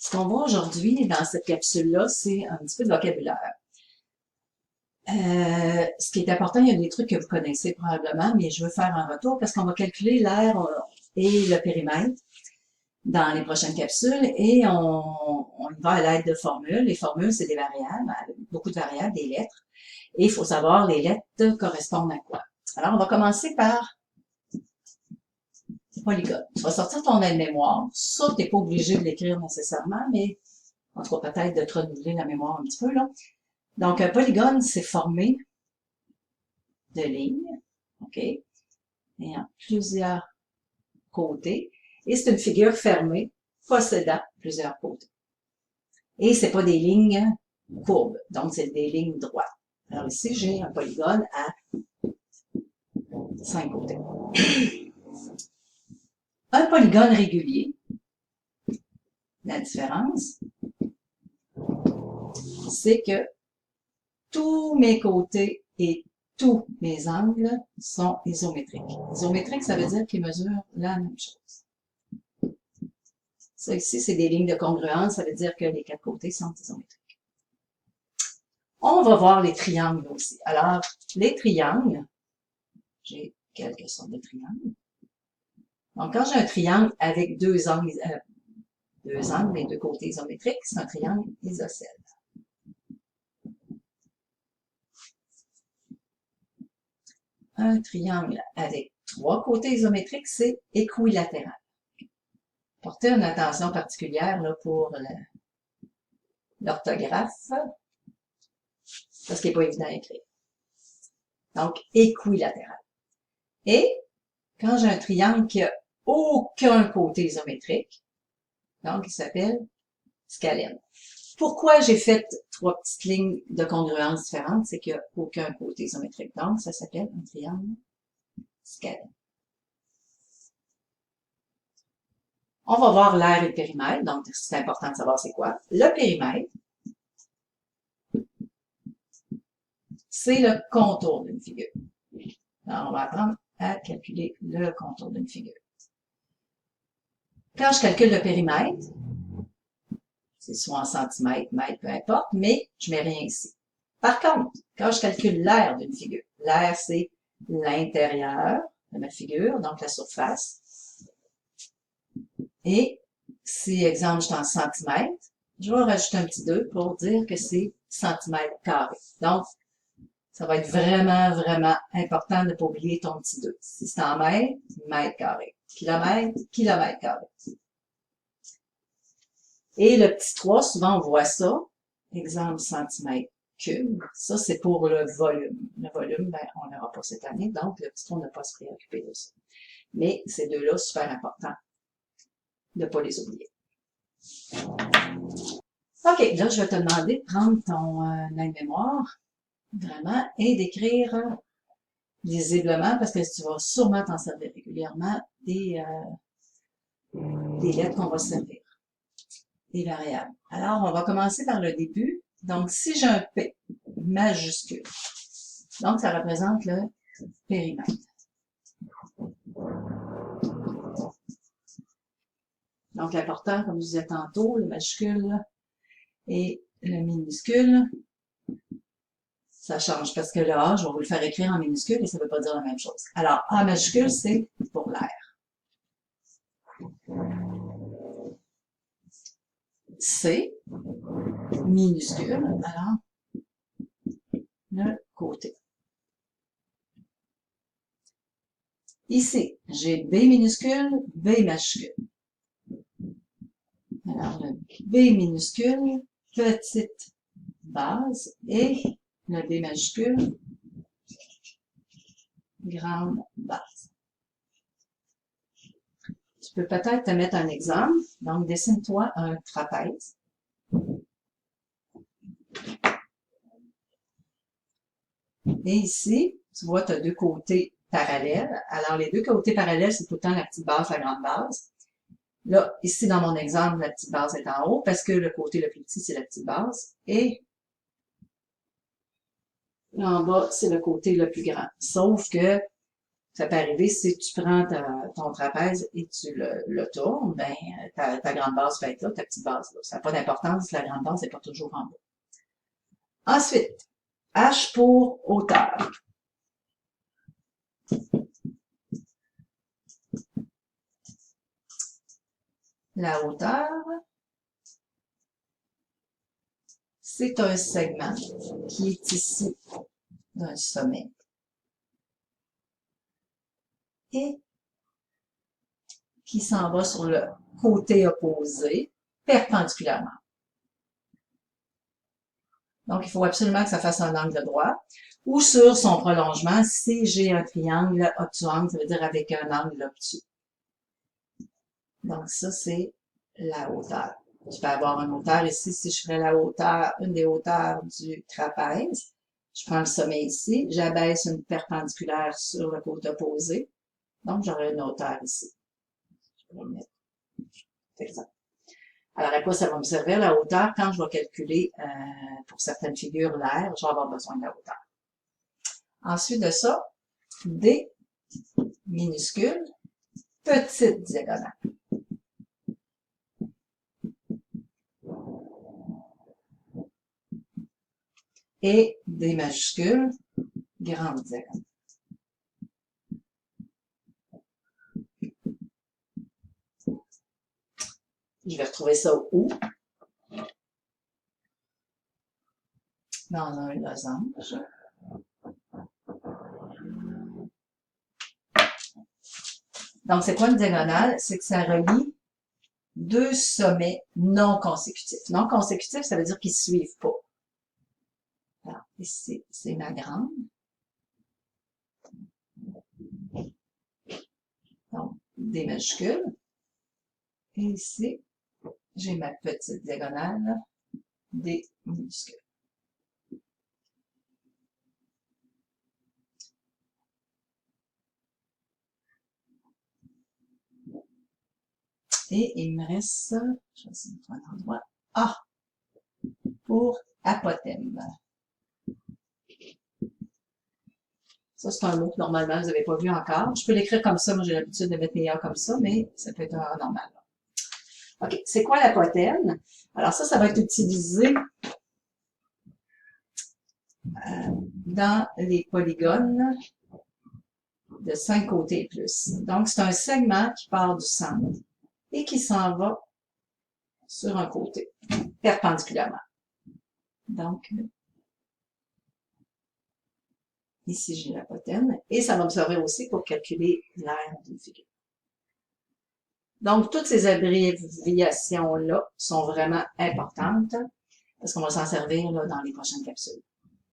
Ce qu'on voit aujourd'hui dans cette capsule-là, c'est un petit peu de vocabulaire. Ce qui est important, il y a des trucs que vous connaissez probablement, mais je veux faire un retour parce qu'on va calculer l'aire et le périmètre dans les prochaines capsules et on y va à l'aide de formules. Les formules, c'est des variables, beaucoup de variables, des lettres. Et il faut savoir les lettres correspondent à quoi. Alors, on va commencer par polygone. Tu vas sortir ton aide-mémoire. Ça, tu n'es pas obligé de l'écrire nécessairement, mais en tout cas, peut-être de te renouveler la mémoire un petit peu, là. Donc, un polygone, c'est formé de lignes, OK, ayant plusieurs côtés. Et c'est une figure fermée possédant plusieurs côtés. Et c'est pas des lignes courbes, donc c'est des lignes droites. Alors ici, j'ai un polygone à 5 côtés. Un polygone régulier, la différence, c'est que tous mes côtés et tous mes angles sont isométriques. Isométrique, ça veut dire qu'ils mesurent la même chose. Ça ici, c'est des lignes de congruence, ça veut dire que les quatre côtés sont isométriques. On va voir les triangles aussi. Alors, les triangles, j'ai quelques sortes de triangles. Donc, quand j'ai un triangle avec deux angles et deux côtés isométriques, c'est un triangle isocèle. Un triangle avec trois côtés isométriques, c'est équilatéral. Portez une attention particulière là, pour l'orthographe, parce qu'il n'est pas évident à écrire. Donc, équilatéral. Et quand j'ai un triangle qui n'a aucun côté isométrique, donc il s'appelle scalène. Pourquoi j'ai fait trois petites lignes de congruence différentes? C'est qu'il n'y a aucun côté isométrique. Donc, ça s'appelle un triangle scalène. On va voir l'aire et le périmètre. Donc, c'est important de savoir c'est quoi. Le périmètre, c'est le contour d'une figure. Alors, on va apprendre à calculer le contour d'une figure. Quand je calcule le périmètre, c'est soit en centimètres, mètres, peu importe, mais je mets rien ici. Par contre, quand je calcule l'aire d'une figure, l'aire, c'est l'intérieur de ma figure, donc la surface. Et si, exemple, je suis en centimètres, je vais rajouter un petit 2 pour dire que c'est centimètres carrés. Donc, ça va être vraiment, vraiment important de ne pas oublier ton petit 2. Si c'est en mètres, mètres carrés. Kilomètres, kilomètres carrés. Et le petit 3, souvent on voit ça. Exemple, centimètres cubes. Ça, c'est pour le volume. Le volume, ben, on n'aura pas cette année, donc le petit 3 n'a pas à se préoccuper de ça. Mais ces deux-là, super importants de ne pas les oublier. OK, là, je vais te demander de prendre ton aide-mémoire, vraiment, et d'écrire lisiblement, parce que tu vas sûrement t'en servir régulièrement, des lettres qu'on va servir, des variables. Alors, on va commencer par le début. Donc, si j'ai un P majuscule, donc ça représente le périmètre. Donc, l'important, comme je disais tantôt, le majuscule et le minuscule, ça change parce que le A, je vais vous le faire écrire en minuscule et ça ne veut pas dire la même chose. Alors, A majuscule, c'est pour l'air. C, minuscule, alors, le côté. Ici, j'ai B minuscule, B majuscule. Alors, le B minuscule, petite base, et le B majuscule, grande base. Tu peux peut-être te mettre un exemple. Donc, dessine-toi un trapèze. Et ici, tu vois, tu as deux côtés parallèles. Alors, les deux côtés parallèles, c'est tout le temps la petite base, la grande base. Là, ici, dans mon exemple, la petite base est en haut parce que le côté le plus petit, c'est la petite base. Et là, en bas, c'est le côté le plus grand. Sauf que ça peut arriver si tu prends ton trapèze et tu le tournes, ben ta grande base va être là, ta petite base là. Ça n'a pas d'importance, la grande base n'est pas toujours en bas. Ensuite, H pour hauteur. La hauteur, c'est un segment qui est ici d'un sommet et qui s'en va sur le côté opposé perpendiculairement. Donc, il faut absolument que ça fasse un angle droit. Ou sur son prolongement, si j'ai un triangle obtuang, ça veut dire avec un angle obtus. Donc, ça, c'est la hauteur. Je peux avoir une hauteur ici. Si je ferais la hauteur, une des hauteurs du trapèze, je prends le sommet ici, j'abaisse une perpendiculaire sur le côté opposé. Donc, j'aurai une hauteur ici. Je vais le mettre. C'est ça. Alors, à quoi ça va me servir la hauteur? Quand je vais calculer, pour certaines figures, l'air, je vais avoir besoin de la hauteur. Ensuite de ça, D minuscule, petite diagonale. Et D majuscule, grande diagonale. Je vais retrouver ça où? Dans un losange. Donc, c'est quoi une diagonale? C'est que ça relie deux sommets non consécutifs. Non consécutifs, ça veut dire qu'ils ne suivent pas. Alors, ici, c'est ma grande. Donc, D majuscule. Et ici, j'ai ma petite diagonale, D minuscule. Et il me reste, je vais essayer de trouver un endroit, A pour apothème. Ça, c'est un mot que normalement, vous n'avez pas vu encore. Je peux l'écrire comme ça. Moi, j'ai l'habitude de mettre mes A comme ça, mais ça peut être un normal. OK. C'est quoi l'apothème? Alors ça va être utilisé dans les polygones de 5 côtés et plus. Donc, c'est un segment qui part du centre et qui s'en va sur un côté, perpendiculairement. Donc, ici, j'ai l'apothème. Et ça va me servir aussi pour calculer l'aire d'une figure. Donc, toutes ces abréviations-là sont vraiment importantes parce qu'on va s'en servir là, dans les prochaines capsules.